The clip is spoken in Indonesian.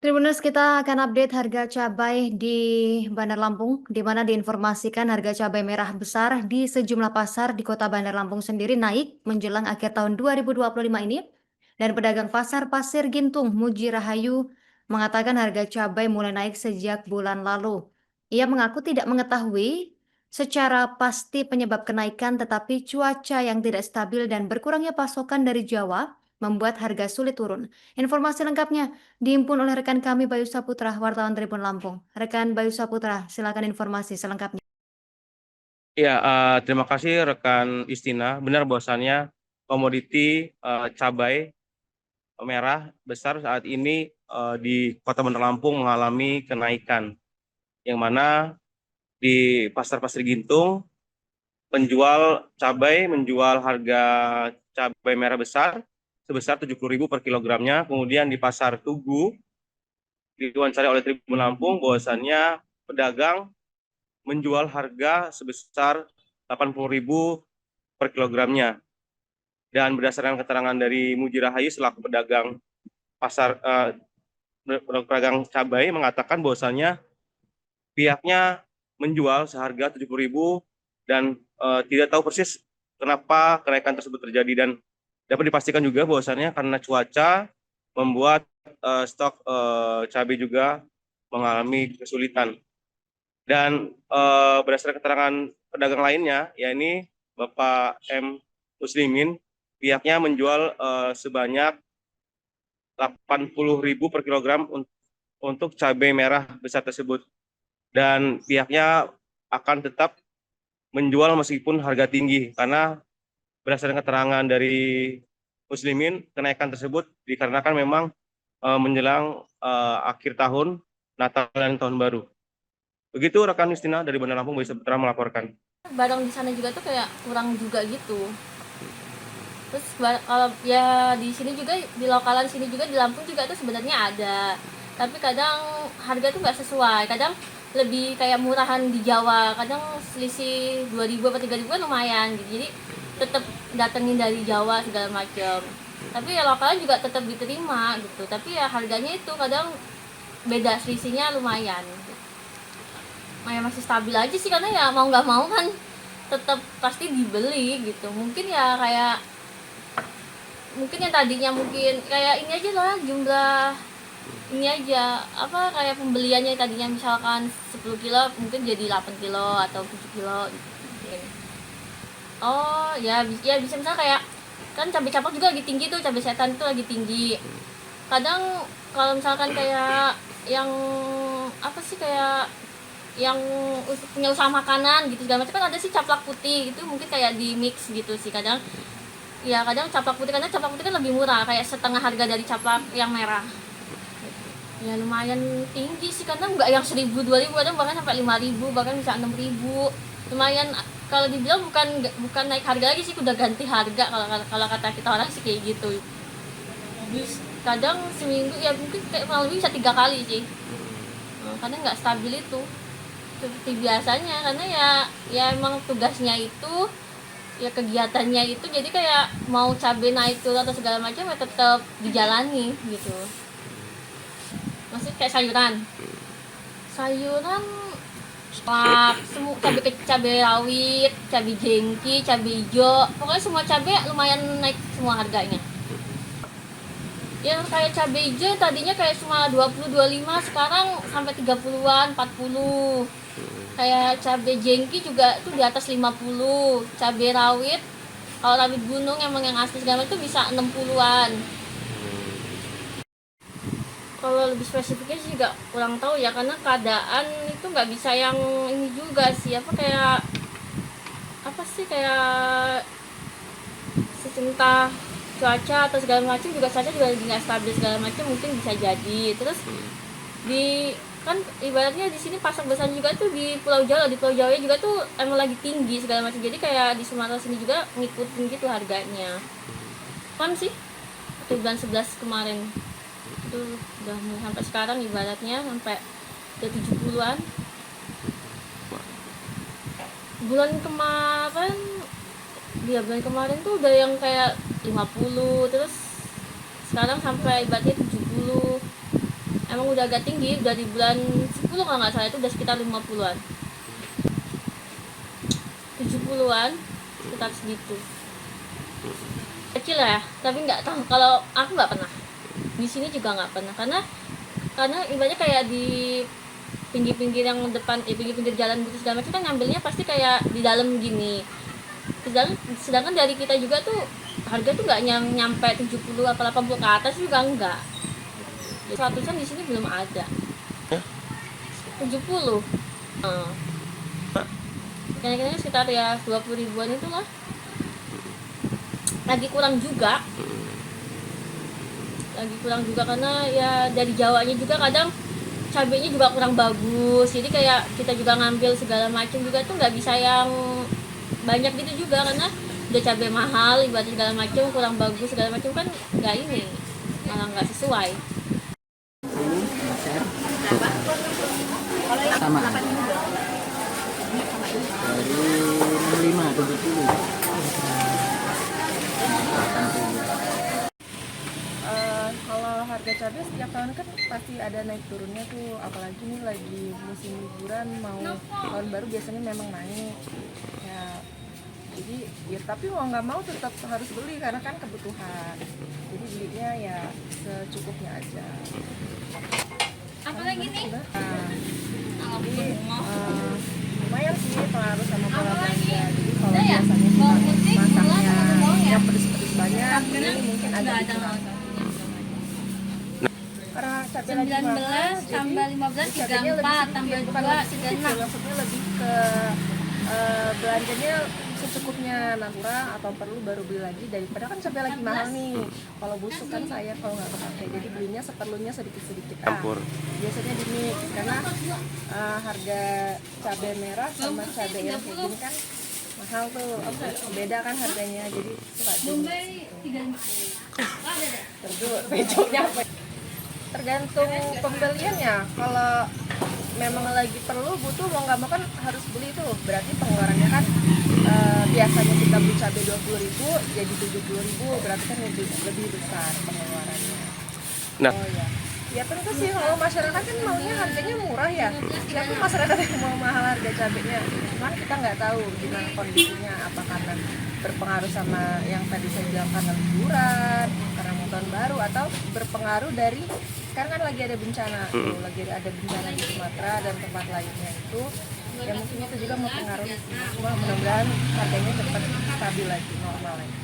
Tribuners, kita akan update harga cabai di Bandar Lampung, di mana diinformasikan harga cabai merah besar di sejumlah pasar di Kota Bandar Lampung sendiri naik menjelang akhir tahun 2025 ini. Dan pedagang pasar Pasir Gintung, Muji Rahayu, mengatakan harga cabai mulai naik sejak bulan lalu. Ia mengaku tidak mengetahui secara pasti penyebab kenaikan, tetapi cuaca yang tidak stabil dan berkurangnya pasokan dari Jawa membuat harga sulit turun. Informasi lengkapnya dihimpun oleh rekan kami Bayu Saputra, wartawan Tribun Lampung. Rekan Bayu Saputra, silakan informasi selengkapnya. Ya, terima kasih rekan Istina. Benar bahwasannya komoditi cabai merah besar saat ini di Kota Bandar Lampung mengalami kenaikan, yang mana di Pasar-Pasar Gintung menjual harga cabai merah besar sebesar 70.000 per kilogramnya. Kemudian di Pasar Tugu diwawancara oleh Tribun Lampung bahwasannya pedagang menjual harga sebesar 80.000 per kilogramnya. Dan berdasarkan keterangan dari Muji Rahayu selaku pedagang pedagang cabai mengatakan bahwasannya pihaknya menjual seharga 70.000 dan tidak tahu persis kenapa kenaikan tersebut terjadi, dan dapat dipastikan juga bahwasannya karena cuaca membuat stok cabai juga mengalami kesulitan. Dan berdasarkan keterangan pedagang lainnya, yakni Bapak M. Muslimin, pihaknya menjual sebanyak 80.000 per kilogram untuk cabai merah besar tersebut. Dan pihaknya akan tetap menjual meskipun harga tinggi, karena berdasarkan keterangan dari Muslimin, kenaikan tersebut dikarenakan memang menjelang akhir tahun, Natal dan Tahun Baru. Begitu rekan Justina dari Bandar Lampung bisa melaporkan. Barang di sana juga tuh kayak kurang juga gitu. Terus kalau ya di sini juga, di lokalan sini juga, di Lampung juga tuh sebenarnya ada, tapi kadang harga tuh nggak sesuai. Kadang lebih kayak murahan di Jawa, kadang selisih 2.000 atau 3.000 kan lumayan gitu. Jadi tetap datengin dari Jawa segala macam, tapi ya lokalan juga tetap diterima gitu, tapi ya harganya itu kadang beda, selisihnya lumayan gitu. Masih stabil aja sih, karena ya mau nggak mau kan tetap pasti dibeli gitu. Mungkin yang tadinya mungkin kayak ini aja lah, jumlah ini aja apa, kayak pembeliannya tadinya misalkan 10 kilo mungkin jadi 8 kilo atau 7 kilo gitu. Oh ya, ya bisa misalnya kayak kan cabai capak juga lagi tinggi tuh, cabai setan itu lagi tinggi. Kadang kalau misalkan kayak yang apa sih, kayak yang punya usaha makanan gitu segala macam kan ada sih caplak putih, itu mungkin kayak di mix gitu sih kadang. Ya kadang caplak putih, karena caplak putih kan lebih murah, kayak setengah harga dari caplak yang merah. Ya lumayan tinggi sih, karena nggak yang 1.000 2.000, kadang bahkan sampai 5.000, bahkan bisa 6.000. Lumayan, kalau dibilang bukan naik harga lagi sih, udah ganti harga kalau kata kita orang sih kayak gitu. Kadang seminggu ya mungkin kayak kurang lebih bisa 3 kali sih. Karena nggak stabil itu seperti biasanya, karena ya emang tugasnya itu, ya kegiatannya itu, jadi kayak mau cabai naik turun atau segala macam ya tetap dijalani gitu. Maksudnya kayak sayuran pak semua cabai rawit, cabai jengki, cabai hijau, pokoknya semua cabai lumayan naik semua harganya. Yang kayak cabai hijau tadinya kayak cuma 20 25, sekarang sampai 30-an 40. Kayak cabai jengki juga tuh di atas 50. Cabai rawit, kalau rawit gunung emang yang asli segala itu bisa 60-an. Kalau lebih spesifiknya sih juga kurang tahu ya, karena keadaan itu nggak bisa yang ini juga sih, apa kayak apa sih, kayak secinta cuaca atau segala macam, juga cuaca juga nggak stabil segala macam, mungkin bisa jadi. Terus di kan ibaratnya di sini pasar besar juga tuh di Pulau Jawa, juga tuh emang lagi tinggi segala macam, jadi kayak di Sumatera sini juga ngikutin gitu harganya. Kan sih waktu bulan 11 kemarin itu udah sampai sekarang ibaratnya sampai udah 70-an. Bulan kemarin tuh udah yang kayak 50, terus sekarang sampai ibaratnya 70. emang udah agak tinggi, udah di bulan 10 kalau nggak salah itu udah sekitar 50-an 70-an sekitar segitu kecil ya, tapi nggak tahu, kalau aku nggak pernah di sini juga nggak pernah, karena ibaratnya kayak di pinggir-pinggir yang depan, pinggir-pinggir jalan gitu segala macam kan ngambilnya pasti kayak di dalam gini. Sedangkan dari kita juga tuh harga tuh nggak nyampe 70 atau 80 ke atas juga enggak. 100-an di sini belum ada. 70. Kayaknya sekitar ya 20 ribuan itulah. Lagi kurang juga karena ya dari Jawanya juga kadang cabenya juga kurang bagus, jadi kayak kita juga ngambil segala macam juga tuh nggak bisa yang banyak gitu juga, karena udah cabai mahal ibarat segala macam kurang bagus segala macam kan nggak ini, malah nggak sesuai. Sama dari 65 70. Kalau harga cabai setiap tahun kan pasti ada naik turunnya tuh, apalagi nih lagi musim liburan mau tahun baru biasanya memang naik ya, jadi ya tapi mau nggak mau tetap harus beli karena kan kebutuhan, jadi belinya ya secukupnya aja. Apalagi nih? Jadi lumayan sih pengaruh sama pola belanja. Jadi kalau biasanya kita masaknya yang pedes-pedes banyak, ini mungkin agak dikurang. Karena cabai lagi mahal, 19 tambah 15 34 tambah 2 36. Maksudnya lebih ke belanjanya secukupnya, nah kurang atau perlu baru beli lagi, daripada kan cabai lagi mahal nih. Kalau busuk kan saya kalau nggak kepake, jadi belinya seperlunya sedikit-sedikit. Biasanya di mix karena harga cabai merah sama cabai yang kayak gini kan mahal tuh, beda kan harganya, jadi suka di mix gitu. Becoknya apa? Tergantung pembeliannya. Kalau memang lagi perlu butuh mau nggak mau kan harus beli tuh, berarti pengeluarannya kan biasanya kita beli cabai 20.000 jadi 70.000, berarti kan lebih besar pengeluarannya. Nah. Oh ya, ya tentu sih kalau masyarakat kan maunya harganya murah ya. Siapa masyarakat yang mau mahal harga cabainya? Cuman kita nggak tahu gimana kondisinya, apa karena berpengaruh sama yang tadi saya bilang karena liburan, karena mau tahun baru, atau berpengaruh dari sekarang kan lagi ada bencana tuh, lagi ada bencana di Sumatera dan tempat lainnya itu, ya mungkin itu juga mempengaruhi. Cuma mudah-mudahan harganya cepat stabil lagi, normal lagi.